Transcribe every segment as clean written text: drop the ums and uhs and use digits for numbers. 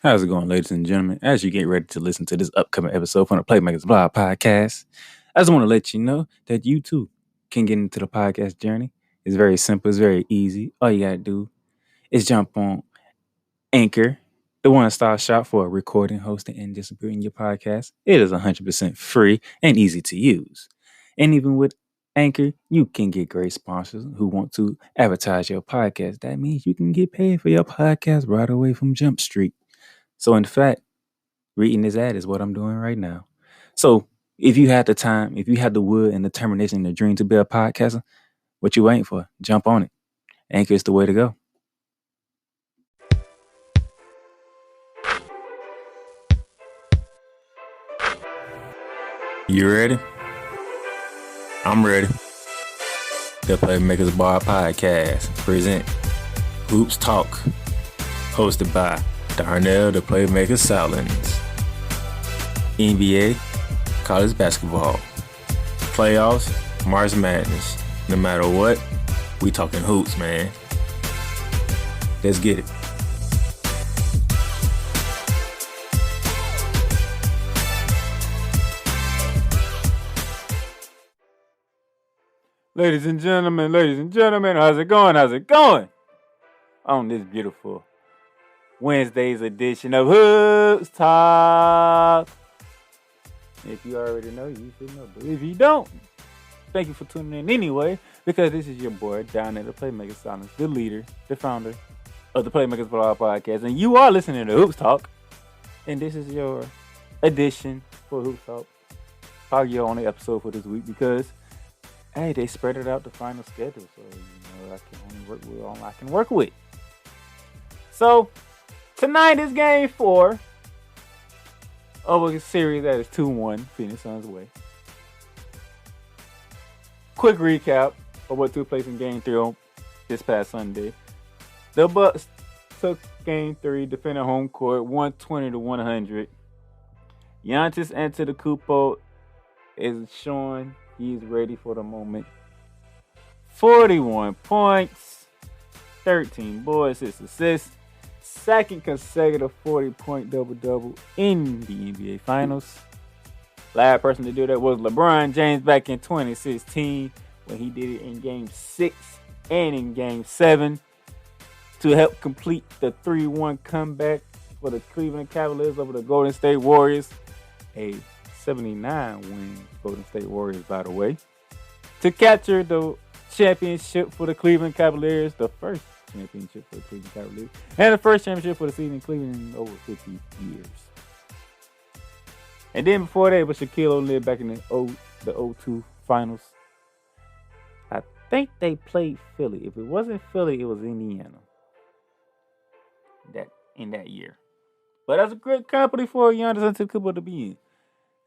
How's it going, ladies and gentlemen? As you get ready to listen to this upcoming episode from the Playmakers Blog podcast, I just want to let you know that you too can get into the podcast journey. It's very simple, it's very easy. All you got to do is jump on Anchor, the one-stop shop for recording, hosting, and distributing your podcast. It is 100% free and easy to use. And even with Anchor, you can get great sponsors who want to advertise your podcast. That means you can get paid for your podcast right away from Jump Street. So, in fact, reading this ad is what I'm doing right now. So, if you had the time, if you had the will and determination and the dream to be a podcaster, what you waiting for? Jump on it. Anchor is the way to go. You ready? I'm ready. The Playmakers Bar Podcast present Hoops Talk, hosted by Darnell the Playmaker Salins. NBA, college basketball, playoffs, March Madness. No matter what, we talking hoops, man. Let's get it. Ladies and gentlemen, how's it going? On this beautiful Wednesday's edition of Hoops Talk. If you already know, you should know. But if you don't, thank you for tuning in anyway, because this is your boy down at the Playmakers Silence, the leader, the founder of the Playmakers Blog Podcast, and you are listening to Hoops Talk. And this is your edition for Hoops Talk. Probably your only episode for this week because, hey, they spread it out the final schedule, so I can only work with all I can work with. So tonight is game 4 of a series that is 2-1 Phoenix Suns way. Quick recap of what took place in game 3 on this past Sunday. The Bucks took game 3, defending home court 120-100. Giannis Antetokounmpo is showing he's ready for the moment. 41 points, 13 boards, 6 assists. Second consecutive 40-point double-double in the NBA Finals. Last person to do that was LeBron James back in 2016 when he did it in Game 6 and in Game 7 to help complete the 3-1 comeback for the Cleveland Cavaliers over the Golden State Warriors. A 79-win Golden State Warriors, by the way, to capture the championship for the Cleveland Cavaliers, the first championship for the Cleveland Cavaliers, and the first championship for the season in Cleveland in over 50 years. And then before that, it was Shaquille O'Neal back in the 02 Finals. I think they played Philly. If it wasn't Philly, it was Indiana. In that year. But that's a great company for Giannis Antetokounmpo to be in,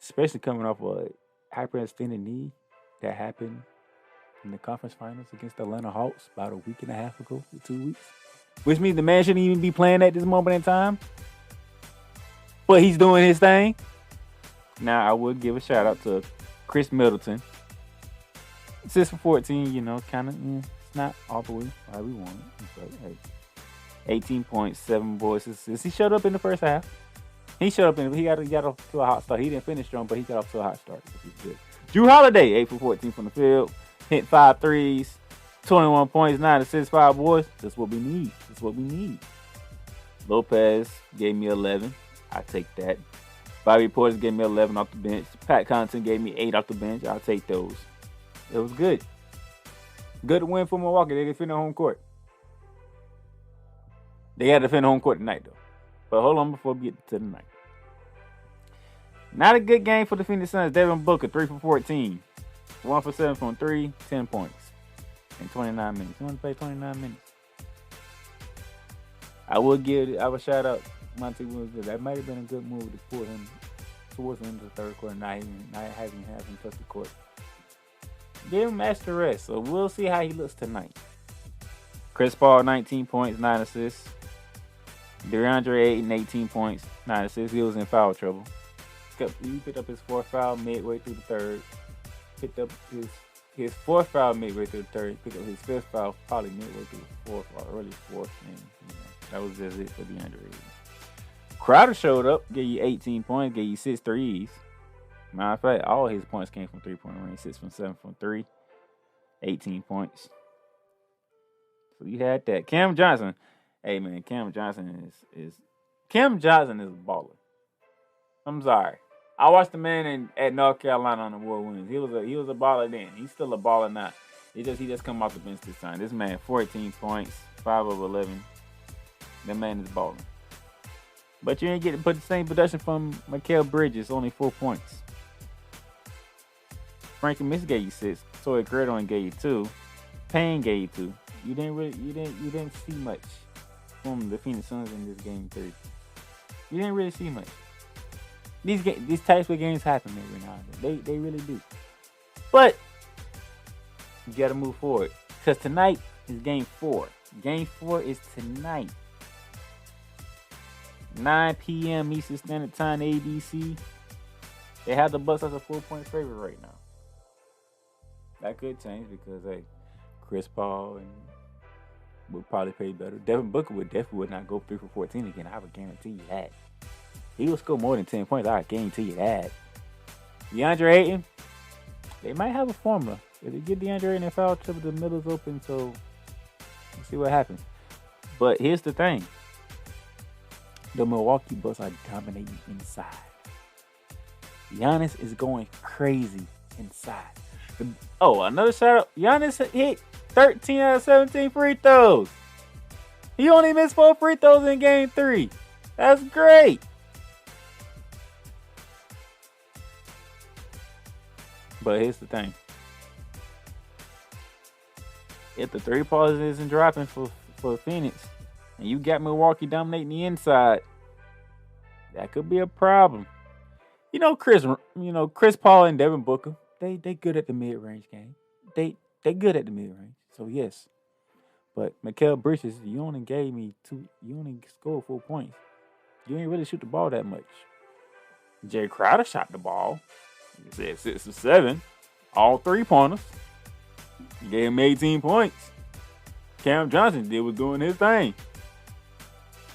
especially coming off a hyperextended knee that happened in the conference finals against the Atlanta Hawks about a week and a half ago, 2 weeks. Which means the man shouldn't even be playing at this moment in time. But he's doing his thing. Now, I would give a shout out to Chris Middleton. 6 for 14, kind of, it's not all the way why we want it. But, hey, 18 points, 7 boards, assists. He showed up in the first half. He got off to a hot start. He didn't finish strong, but he got off to a hot start. Which is good. Drew Holiday, 8 for 14 from the field. Hit 5 threes, 21 points, 9 assists, 5 boards. That's what we need. Lopez gave me 11. I take that. Bobby Portis gave me 11 off the bench. Pat Connaughton gave me 8 off the bench. I'll take those. It was good. Good win for Milwaukee. They defended home court. They got to defend home court tonight, though. But hold on before we get to tonight. Not a good game for the Phoenix Suns. Devin Booker, 3 for 14. 1 for 7 from 3, 10 points. In 29 minutes. You want to play 29 minutes? I would shout out Monty Williams. That might have been a good move to pull him towards the end of the third quarter, not having him touch the court. Give him extra rest, so we'll see how he looks tonight. Chris Paul, 19 points, 9 assists. DeAndre Ayton, 18 points, 9 assists. He was in foul trouble. He picked up his 4th foul midway through the third. Picked up his 4th foul midway through the third. Picked up his 5th foul probably midway through the 4th or early 4th. And that was just it for DeAndre Ayton. Crowder showed up, gave you 18 points, gave you 6 threes. Matter of fact, all his points came from 3-point range, 6 from 7 from 3, 18 points. So you had that. Cam Johnson, hey man, Cam Johnson is a baller. I'm sorry. I watched the man at North Carolina on the War Wings. He was a baller then. He's still a baller now. He just come off the bench this time. This man, 14 points, 5 of 11. That man is balling. But you ain't getting to put the same production from Mikal Bridges, only 4 points. Frankie Miss gave you 6. Toy Gradon gave you 2. Payne gave you 2. You didn't see much from the Phoenix Suns in this game 3. You didn't really see much. These types of games happen every now and then. They really do. But you got to move forward because tonight is Game 4. Game 4 is tonight. 9 p.m. Eastern Standard Time, ABC. They have the Bucks as a 4-point favorite right now. That could change because, hey, Chris Paul and would probably play better. Devin Booker would not go 3 for 14 again. I would guarantee you that. He will score more than 10 points. I guarantee you that. DeAndre Ayton, they might have a formula. If they get DeAndre Ayton in foul trouble, the middle's open, so we'll see what happens. But here's the thing. The Milwaukee Bucks are dominating inside. Giannis is going crazy inside. Another shout out. Giannis hit 13 out of 17 free throws. He only missed 4 free throws in Game 3. That's great. But here's the thing. If the 3 balls isn't dropping for Phoenix, and you got Milwaukee dominating the inside, that could be a problem. Chris Paul and Devin Booker, they good at the mid-range game. They good at the mid-range. So yes. But Mikal Bridges, you only gave me 2. You only scored 4 points. You ain't really shoot the ball that much. Jay Crowder shot the ball. He said 6 or 7. All 3-pointers. He gave him 18 points. Cam Johnson was doing his thing.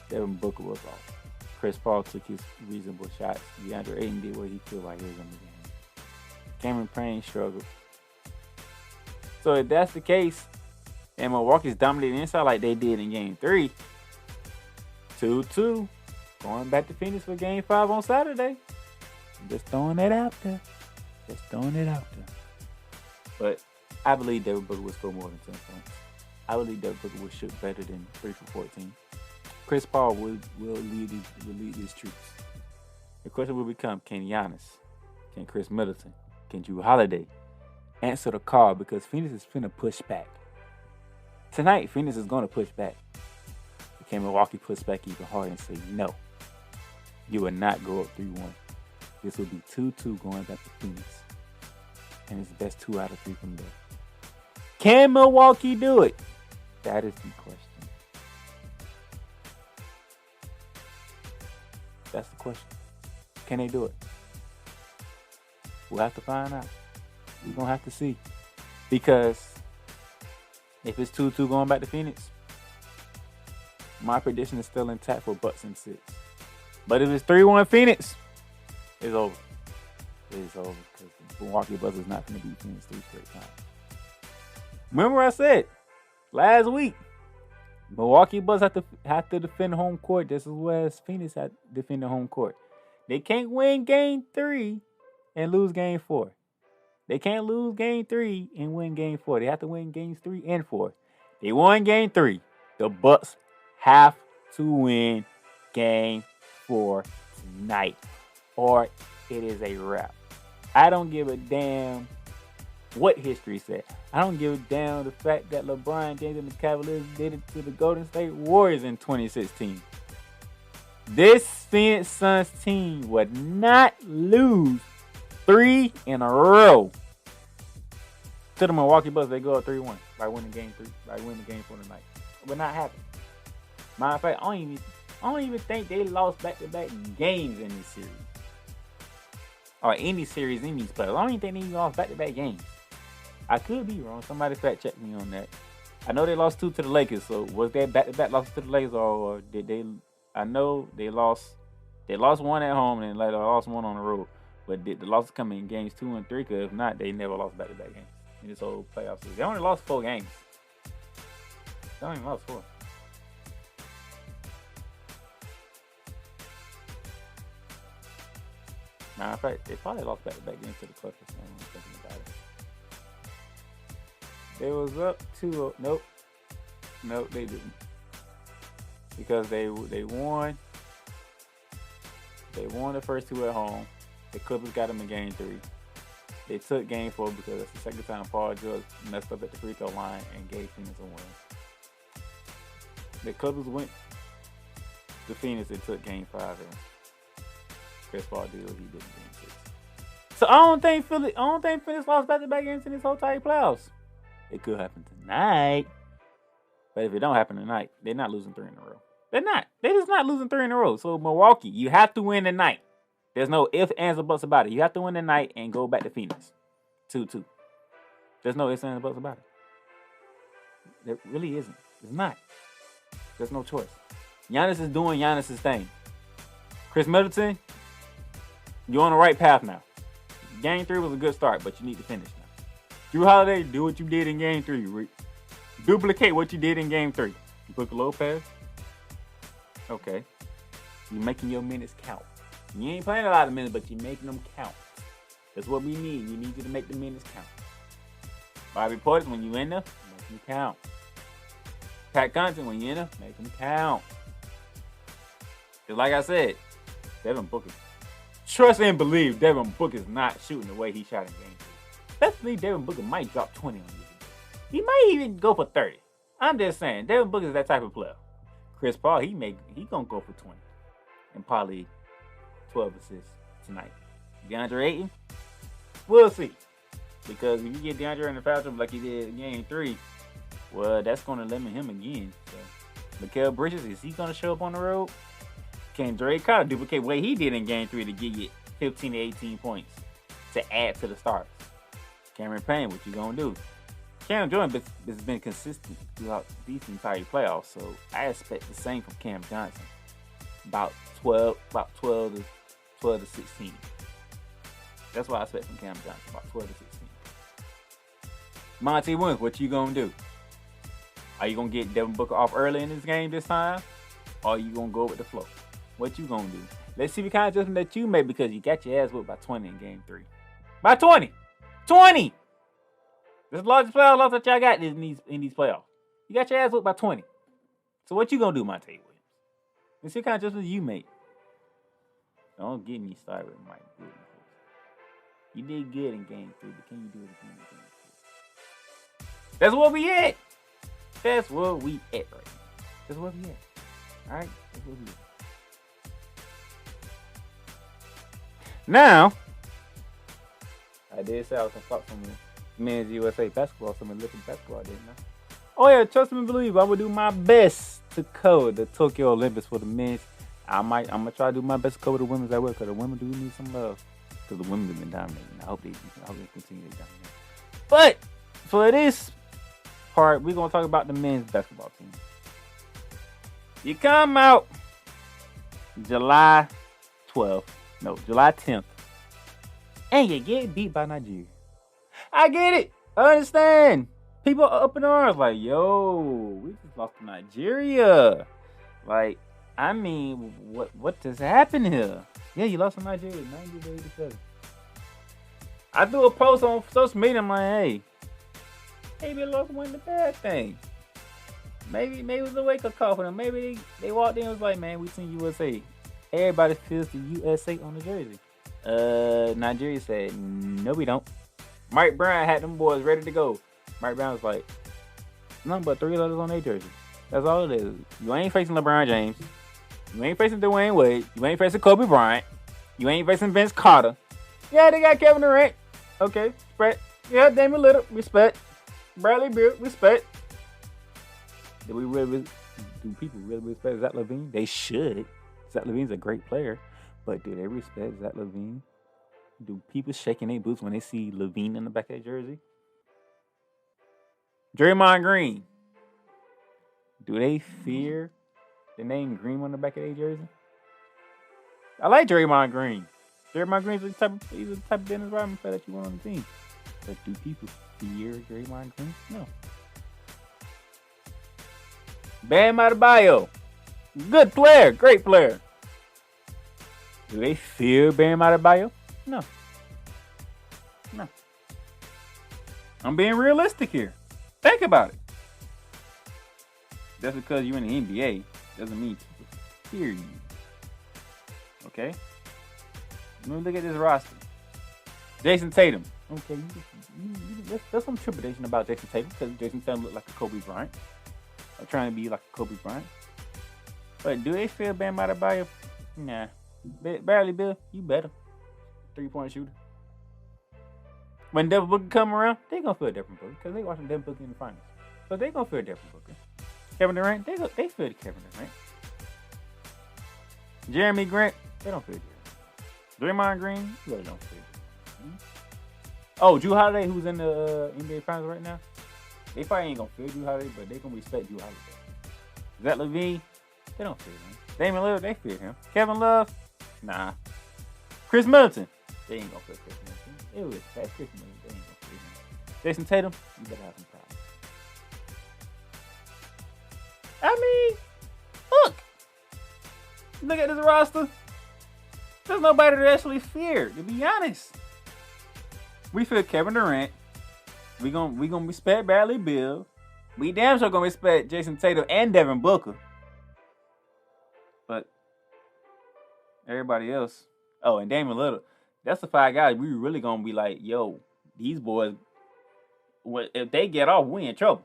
Devin Booker was off. Chris Paul took his reasonable shots. DeAndre Ayton did what he feel like he was in the game. Cameron Payne struggled. So if that's the case, and Milwaukee's dominating inside like they did in Game 3, 2-2, going back to Phoenix for Game 5 on Saturday. Just throwing it out there. But I believe Devin Booker will score more than 10 points. I believe Devin Booker will shoot better than 3 for 14. Chris Paul will lead his troops. The question will become, can Giannis, can Chris Middleton, can Jrue Holiday answer the call? Because Phoenix is finna push back. Tonight, Phoenix is going to push back. Can Milwaukee push back even harder and say, no, you will not go up 3-1. This will be 2-2 going back to Phoenix. And it's best 2 out of 3 from there. Can Milwaukee do it? That is the question. That's the question. Can they do it? We'll have to find out. We're going to have to see. Because if it's 2-2 going back to Phoenix, my prediction is still intact for Bucks in 6. But if it's 3-1 Phoenix, it's over. It's over because the Milwaukee Bucks is not going to beat Phoenix 3 straight times. Remember I said last week, Milwaukee Bucks have to defend home court just as well as Phoenix had to defend the home court. They can't win Game 3 and lose Game 4. They can't lose Game 3 and win Game 4. They have to win Games 3 and 4. They won Game 3. The Bucks have to win Game 4 tonight, or it is a wrap. I don't give a damn what history said. I don't give a damn the fact that LeBron James and the Cavaliers did it to the Golden State Warriors in 2016. This Phoenix Suns team would not lose 3 in a row to the Milwaukee Bucks. They go up 3-1 by winning Game 3, by winning Game 4 tonight. It would not happen. Matter of fact, I don't even think they lost back-to-back games in this series. Or any series in these playoffs. I don't even think they even lost back-to-back games. I could be wrong. Somebody fact check me on that. I know they lost 2 to the Lakers. So was that back-to-back loss to the Lakers, or did they? I know they lost They lost one at home and later lost one on the road. But the losses come in games 2 and 3, because if not, they never lost back-to-back games in this whole playoff season. They only lost 4 games. They only lost 4. Matter of fact, they probably lost back-to-back games to the Clippers. I'm thinking about it. They was up 2-0. Nope, they didn't. Because they won. They won the first 2 at home. The Clippers got them in game 3. They took game 4 because that's the second time Paul George messed up at the free throw line and gave Phoenix a win. The Clippers went to Phoenix and took game 5 and Chris Paul did what he did in game 6. So I don't think Phoenix lost back-to-back games in this whole entire playoffs. It could happen tonight. But if it don't happen tonight, they're not losing 3 in a row. They're not. They're just not losing 3 in a row. So Milwaukee, you have to win tonight. There's no ifs, ands, or buts about it. You have to win tonight and go back to Phoenix. 2-2. There's no ifs, ands, or buts about it. There really isn't. It's not. There's no choice. Giannis is doing Giannis' thing. Chris Middleton, you're on the right path now. Game 3 was a good start, but you need to finish now. Drew Holiday, do what you did in Game 3. Duplicate what you did in Game 3. Brook Lopez, okay. You're making your minutes count. You ain't playing a lot of minutes, but you're making them count. That's what we need. We need you to make the minutes count. Bobby Portis, when you in there, make them count. Pat Connaughton, when you in there, make them count. Just like I said, Devin Booker. Trust and believe Devin Booker is not shooting the way he shot in Game 3. Let's believe Devin Booker might drop 20 on you. He might even go for 30. I'm just saying, Devin Booker is that type of player. Chris Paul, he gonna go for 20 and probably 12 assists tonight. DeAndre Ayton, we'll see. Because if you get DeAndre in the foul trouble like he did in Game 3, well, that's gonna limit him again. So, Mikal Bridges, is he gonna show up on the road? Can Drake Carter duplicate what he did in Game 3 to get you 15 to 18 points to add to the starts? Cameron Payne, what you gonna do? Cam Jordan has been consistent throughout these entire playoffs, so I expect the same from Cam Johnson. About 12 to 16. That's what I expect from Cam Johnson, about 12 to 16. Monty Williams, what you gonna do? Are you gonna get Devin Booker off early in this game this time? Or are you gonna go with the flow? What you gonna do? Let's see what kind of adjustment that you made, because you got your ass whipped by 20 in Game 3. By 20! 20! This is the largest playoff loss that y'all got in these playoffs. You got your ass whipped by 20. So what you gonna do, Monte Williams? Let's see what kind of adjustments you made. Don't get me started with Mike Goodman. You did good in Game 3, but can you do it again in Game 4? That's where we at. That's where we at right now. That's where we at. Alright? That's where we at. Now, I did say I was going to talk some men's USA basketball, some Olympic basketball, didn't I? Oh yeah, trust me and believe, I will do my best to cover the Tokyo Olympics for the men's. I'm going to try to do my best to cover the women's as well, because the women do need some love. Because the women have been dominating. I hope they continue to dominate. But for this part, we're going to talk about the men's basketball team. You come out July 10th, and you get beat by Nigeria. I get it. I understand. People are up in arms like, yo, we just lost to Nigeria. Like, I mean, what just happened here? Yeah, you lost to Nigeria, 90-87. I threw a post on social media. I'm like, hey, maybe the loss wasn't a bad thing. Maybe it was a wake-up call for them. Maybe they walked in and was like, man, we seen USA. Everybody feels the USA on the jersey. Nigeria said, no, we don't. Mike Brown had them boys ready to go. Mike Brown was like, nothing but 3 letters on their jersey. That's all it is. You ain't facing LeBron James. You ain't facing Dwayne Wade. You ain't facing Kobe Bryant. You ain't facing Vince Carter. Yeah, they got Kevin Durant. Okay, respect. Yeah, Damian Lillard, respect. Bradley Beal, respect. Do people really respect Zach LaVine? They should. Zach LaVine's a great player, but do they respect Zach LaVine? Do people shaking their boots when they see LaVine in the back of their jersey? Draymond Green. Do they fear the name Green on the back of their jersey? I like Draymond Green. Draymond Green's the type of business environment player that you want on the team. But do people fear Draymond Green? No. Bam Adebayo. Good player. Great player. Do they fear Bam Adebayo? No. No. I'm being realistic here. Think about it. Just because you're in the NBA doesn't mean people fear you. Okay? Let me look at this roster. Jason Tatum. Okay, there's some trepidation about Jason Tatum because Jason Tatum looked like a Kobe Bryant. I'm trying to be like a Kobe Bryant. But do they fear Bam Adebayo? Nah. Barely, Bill. You better. 3-point shooter. When Devin Booker come around, they gonna feel Devin Booker because they watching Devin Booker in the finals. So they gonna feel Devin Booker. Kevin Durant, they feel Kevin Durant. Jeremy Grant, they don't feel Jeremy. Draymond Green, really don't feel Jeremy. Oh, Jrue Holiday, who's in the NBA Finals right now, they probably ain't gonna feel Jrue Holiday, but they gonna respect Jrue Holiday. Zach LaVine, they don't fear him. Damian Lillard, they fear him. Kevin Love, nah. Chris Middleton, they ain't gonna feel Chris Middleton. It was fast Chris Middleton, they ain't gonna fear him. Jason Tatum, you better have some problems. I mean, look at this roster. There's nobody to actually fear, to be honest. We fear Kevin Durant. We gonna respect Bradley Beal. We damn sure gonna respect Jason Tatum and Devin Booker. But everybody else, oh, and Damian Lillard, that's the 5 guys we really gonna be like, yo, these boys, if they get off, we in trouble.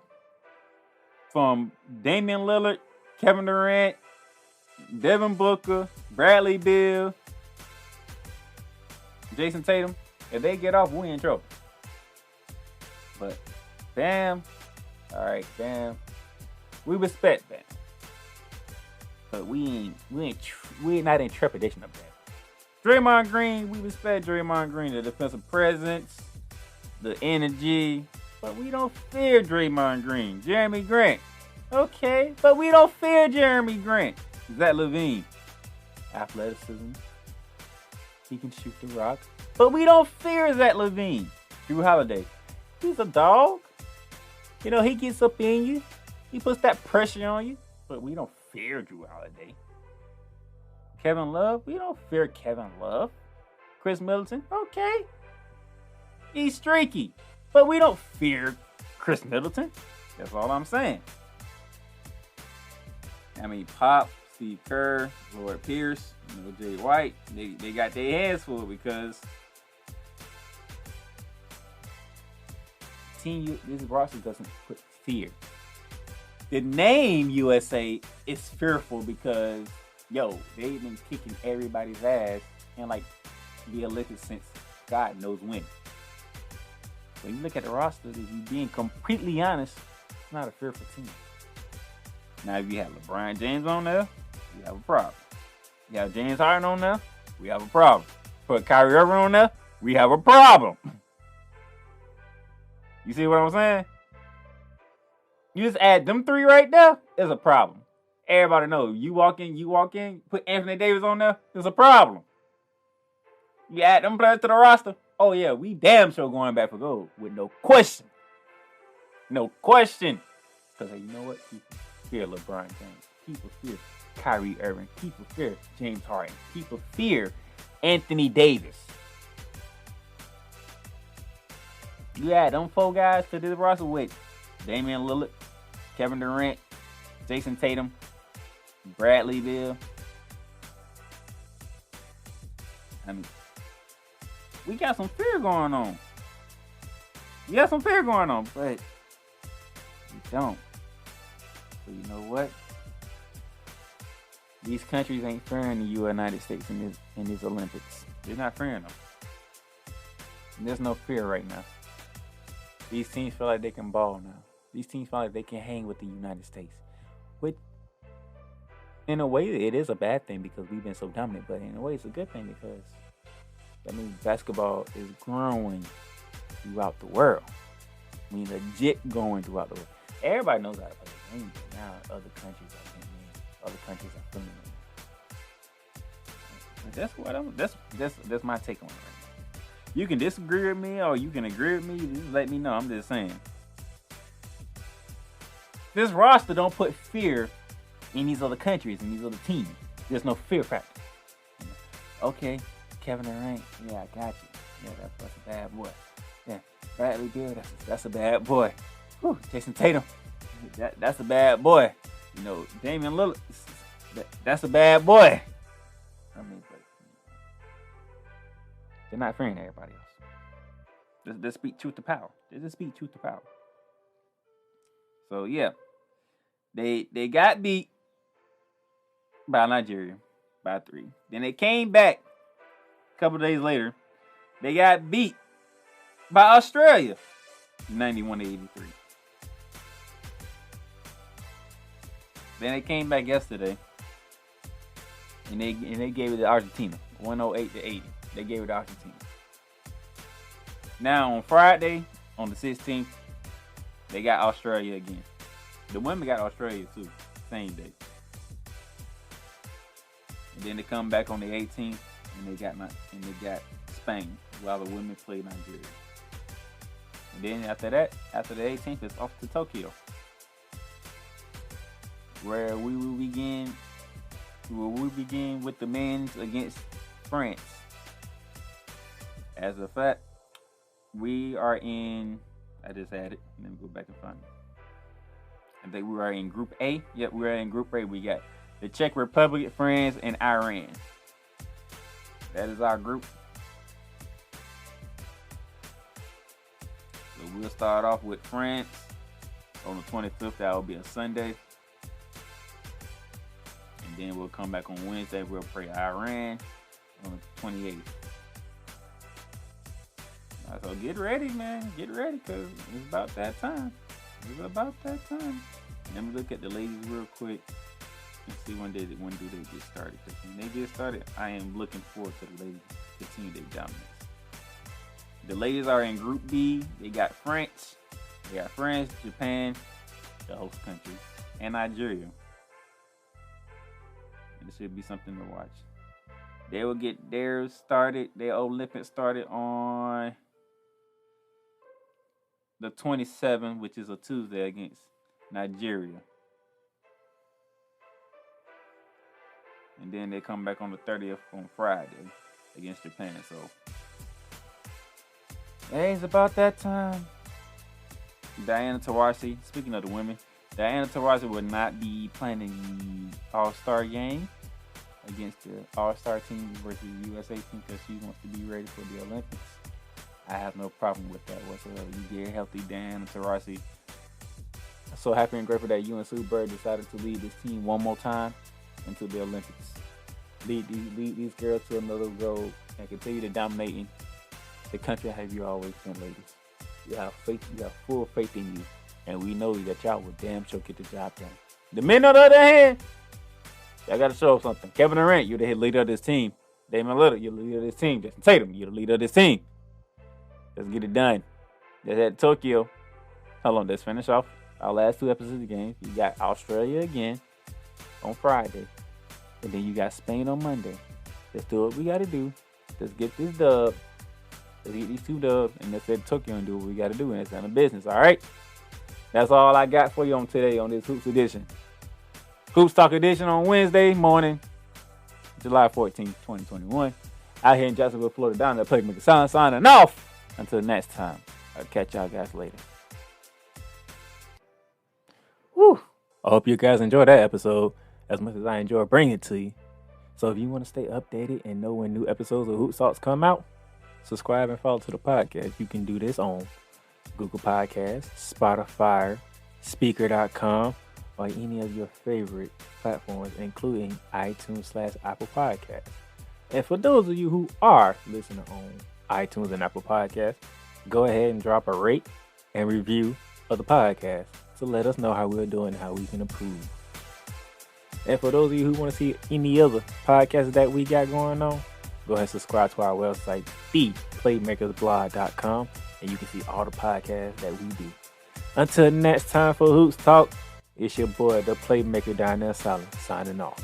From Damian Lillard, Kevin Durant, Devin Booker, Bradley Beal, Jason Tatum, if they get off, we in trouble. But Bam, all right, Bam, we respect Bam, but we ain't not in trepidation of Bam. Draymond Green, we respect Draymond Green, the defensive presence, the energy, but we don't fear Draymond Green. Jeremy Grant, okay, but we don't fear Jeremy Grant. Zach LaVine, athleticism, he can shoot the rock, but we don't fear Zach LaVine. Jrue Holiday, he's a dog. You know, he gets up in you. He puts that pressure on you, but we don't fear Jrue Holiday. Kevin Love, we don't fear Kevin Love. Chris Middleton, okay, he's streaky, but we don't fear Chris Middleton. That's all I'm saying. I mean, Pop, Steve Kerr, Lloyd Pierce, Jay White, they got their hands full because this roster doesn't put fear. The name USA is fearful because, yo, they've been kicking everybody's ass and like the Olympics since God knows when. When you look at the roster, if you're being completely honest, it's not a fearful team. Now, if you have LeBron James on there, you have a problem. You have James Harden on there, we have a problem. Put Kyrie Irving on there, we have a problem. You see what I'm saying? You just add them 3 right there, there's a problem. Everybody knows. You walk in, put Anthony Davis on there, there's a problem. You add them players to the roster, oh yeah, we damn sure going back for gold with no question. No question. Because you know what? People fear LeBron James. People fear Kyrie Irving. People fear James Harden. People fear Anthony Davis. You add them 4 guys to this roster with Damian Lillard, Kevin Durant, Jason Tatum, Bradley Beal. I mean, we got some fear going on. But we don't. So you know what? These countries ain't fearing the United States in these Olympics. They're not fearing them. And there's no fear right now. These teams feel like they can ball now. These teams feel like they can hang with the United States. Which, in a way, it is a bad thing because we've been so dominant. But in a way, it's a good thing because that means basketball is growing throughout the world. I mean, legit going throughout the world. Everybody knows how to play the game, but now other countries are getting in. Other countries are feeling That's my take on it. Right now. You can disagree with me or you can agree with me. Just let me know. I'm just saying. This roster don't put fear in these other countries and these other teams. There's no fear factor. Okay, Kevin Durant. Yeah, I got you. Yeah, that's a bad boy. Yeah, Bradley Beal. That's a bad boy. Whew, Jason Tatum. That's a bad boy. You know, Damian Lillard. That's a bad boy. I mean, but they're not fearing everybody else. Let's speak truth to power. Let's speak truth to power. So yeah, they got beat by Nigeria by 3. Then they came back a couple days later. They got beat by Australia 91-83. Then they came back yesterday and they gave it to Argentina 108-80. They gave it to Argentina. Now on Friday, on the 16th, they got Australia again. The women got Australia too, same day. And then they come back on the 18th, and they got Spain, while the women play Nigeria. And then after that, after the 18th, it's off to Tokyo, where we will begin. We begin with the men's against France. As a fact, we are in. I just had it. Let me go back and find it. I think we are in Group A. Yep, we are in Group A. We got the Czech Republic, France, and Iran. That is our group. So we'll start off with France on the 25th. That will be a Sunday. And then we'll come back on Wednesday. We'll play Iran on the 28th. So get ready, man. Get ready, because it's about that time. It's about that time. Let me look at the ladies real quick and see when do they get started. Because when they get started, I am looking forward to the ladies continue their dominance. The ladies are in Group B. They got France. They got France, Japan, the host country, and Nigeria. And it should be something to watch. They will get theirs started. Their Olympics started on the 27th, which is a Tuesday, against Nigeria. And then they come back on the 30th on Friday against Japan. So, hey, it's about that time. Diana Taurasi, speaking of the women, Diana Taurasi will not be playing in the All-Star game against the All-Star team versus the USA team because she wants to be ready for the Olympics. I have no problem with that whatsoever. You get healthy, Diana Taurasi. I'm so happy and grateful that you and Sue Bird decided to lead this team one more time into the Olympics. Lead these girls to another goal and continue to dominating the country as you always been, ladies. You have faith. You have full faith in you, and we know that y'all will damn sure get the job done. The men, on the other hand, y'all got to show something. Kevin Durant, you're the head leader of this team. Damian Lillard, you're the leader of this team. Jason Tatum, you're the leader of this team. Let's get it done. Let's head to Tokyo. Hold on, let's finish off our last 2 episodes of the game. You got Australia again on Friday. And then you got Spain on Monday. Let's do what we got to do. Let's get this dub. Let's get these 2 dubs. And let's head to Tokyo and do what we got to do. And it's none of business, all right? That's all I got for you on today on this Hoops Edition. Hoops Talk Edition on Wednesday morning, July 14th, 2021. Out here in Jacksonville, Florida, down there, Playmaker Sound signing off. Until next time, I'll catch y'all guys later. Whew. I hope you guys enjoyed that episode as much as I enjoy bringing it to you. So if you want to stay updated and know when new episodes of Hoop Talks come out, subscribe and follow to the podcast. You can do this on Google Podcasts, Spotify, Speaker.com, or any of your favorite platforms, including iTunes/Apple Podcasts. And for those of you who are listening on iTunes and Apple Podcasts, go ahead and drop a rate and review of the podcast to let us know how we're doing and how we can improve. And for those of you who want to see any other podcasts that we got going on, go ahead and subscribe to our website, theplaymakersblog.com, and you can see all the podcasts that we do. Until next time for Hoops Talk, it's your boy, the Playmaker down there, Silent, signing off.